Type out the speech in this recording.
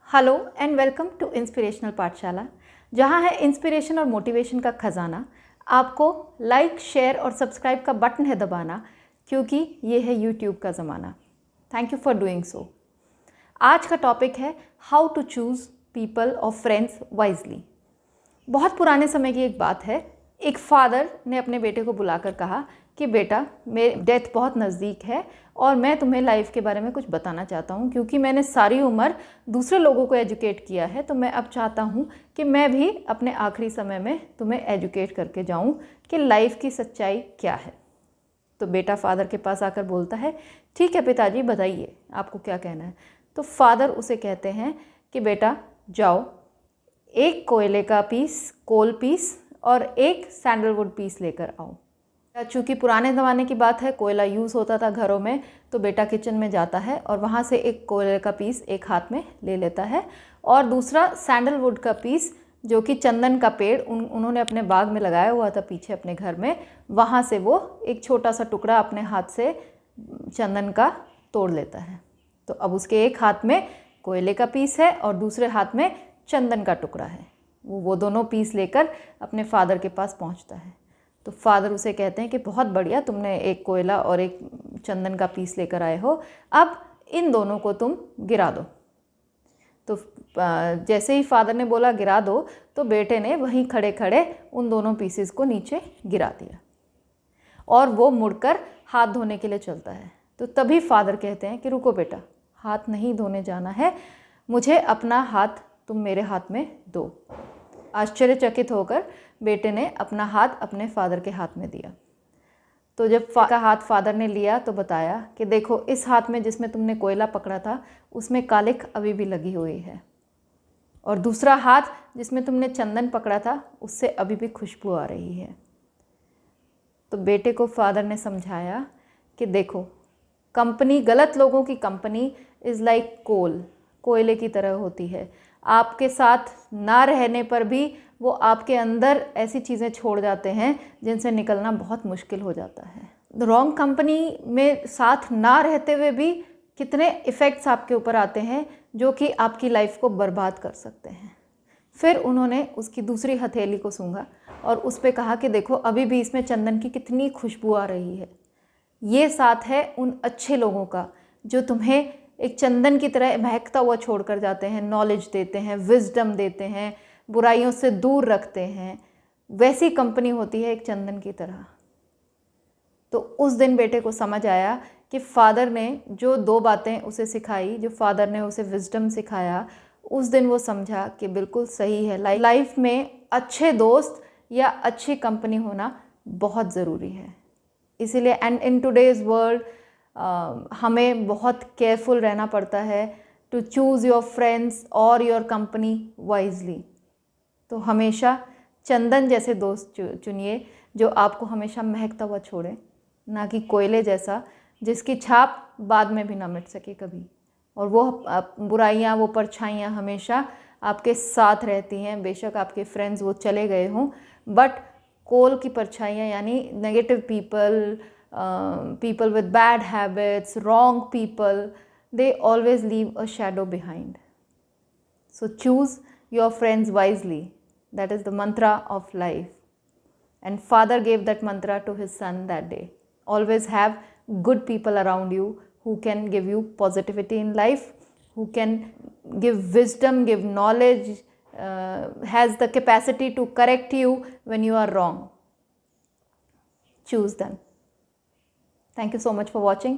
Hello and welcome to inspirational Pathshala, जहां है inspiration और मोटिवेशन का खजाना। आपको लाइक, शेयर और सब्सक्राइब का बटन है दबाना, क्योंकि ये है यूट्यूब का ज़माना। Thank you for doing so. आज का टॉपिक है हाउ टू चूज़ पीपल और फ्रेंड्स वाइजली। बहुत पुराने समय की एक बात है। एक फादर ने अपने बेटे को बुलाकर कहा कि बेटा, मेरी डेथ बहुत नज़दीक है और मैं तुम्हें लाइफ के बारे में कुछ बताना चाहता हूँ, क्योंकि मैंने सारी उम्र दूसरे लोगों को एजुकेट किया है, तो मैं अब चाहता हूँ कि मैं भी अपने आखिरी समय में तुम्हें एजुकेट करके जाऊँ कि लाइफ की सच्चाई क्या है। तो बेटा फादर के पास आकर बोलता है, ठीक है पिताजी, बताइए आपको क्या कहना है। तो फादर उसे कहते हैं कि बेटा जाओ, एक कोयले का पीस, कोल पीस और एक सैंडलवुड पीस लेकर आओ। चूँकि पुराने ज़माने की बात है, कोयला यूज़ होता था घरों में, तो बेटा किचन में जाता है और वहाँ से एक कोयले का पीस एक हाथ में ले लेता है और दूसरा सैंडलवुड का पीस, जो कि चंदन का पेड़ उन्होंने अपने बाग में लगाया हुआ था पीछे अपने घर में, वहाँ से वो एक छोटा सा टुकड़ा अपने हाथ से चंदन का तोड़ लेता है। तो अब उसके एक हाथ में कोयले का पीस है और दूसरे हाथ में चंदन का टुकड़ा है। वो दोनों पीस लेकर अपने फादर के पास पहुंचता है। तो फादर उसे कहते हैं कि बहुत बढ़िया, तुमने एक कोयला और एक चंदन का पीस लेकर आए हो, अब इन दोनों को तुम गिरा दो। तो जैसे ही फादर ने बोला गिरा दो, तो बेटे ने वहीं खड़े खड़े उन दोनों पीसेस को नीचे गिरा दिया और वो मुड़कर हाथ धोने के लिए चलता है। तो तभी फादर कहते हैं कि रुको बेटा, हाथ नहीं धोने जाना है, मुझे अपना हाथ तुम मेरे हाथ में दो। आश्चर्यचकित होकर बेटे ने अपना हाथ अपने फादर के हाथ में दिया। तो जब का हाथ फादर ने लिया तो बताया कि देखो, इस हाथ में जिसमें तुमने कोयला पकड़ा था उसमें कालिख अभी भी लगी हुई है, और दूसरा हाथ जिसमें तुमने चंदन पकड़ा था उससे अभी भी खुशबू आ रही है। तो बेटे को फादर ने समझाया कि देखो, कंपनी, गलत लोगों की कंपनी इज़ लाइक कोल, कोयले की तरह होती है। आपके साथ ना रहने पर भी वो आपके अंदर ऐसी चीज़ें छोड़ जाते हैं जिनसे निकलना बहुत मुश्किल हो जाता है। रॉन्ग कंपनी में साथ ना रहते हुए भी कितने इफ़ेक्ट्स आपके ऊपर आते हैं जो कि आपकी लाइफ को बर्बाद कर सकते हैं। फिर उन्होंने उसकी दूसरी हथेली को सूंघा और उस पर कहा कि देखो, अभी भी इसमें चंदन की कितनी खुशबू आ रही है। ये साथ है उन अच्छे लोगों का जो तुम्हें एक चंदन की तरह महकता हुआ छोड़ कर जाते हैं, नॉलेज देते हैं, विजडम देते हैं, बुराइयों से दूर रखते हैं। वैसी कंपनी होती है एक चंदन की तरह। तो उस दिन बेटे को समझ आया कि फादर ने जो दो बातें उसे सिखाई, जो फादर ने उसे विजडम सिखाया, उस दिन वो समझा कि बिल्कुल सही है। लाइफ में अच्छे दोस्त या अच्छी कंपनी होना बहुत ज़रूरी है। इसीलिए एंड इन टुडेज़ वर्ल्ड हमें बहुत केयरफुल रहना पड़ता है टू चूज़ योर फ्रेंड्स और योर कंपनी वाइजली। तो हमेशा चंदन जैसे दोस्त चुनिए जो आपको हमेशा महकता हुआ छोड़े, ना कि कोयले जैसा जिसकी छाप बाद में भी ना मिट सके कभी। और वो बुराइयाँ, वो परछाइयाँ हमेशा आपके साथ रहती हैं। बेशक आपके फ्रेंड्स वो चले गए हों, बट कोल की परछाइयाँ यानी negative people, people with bad habits, wrong people, they always leave a shadow behind. So choose your friends wisely. That is the mantra of life. And father gave that mantra to his son that day. Always have good people around you who can give you positivity in life, who can give wisdom, give knowledge, has the capacity to correct you when you are wrong. Choose them. Thank you so much for watching.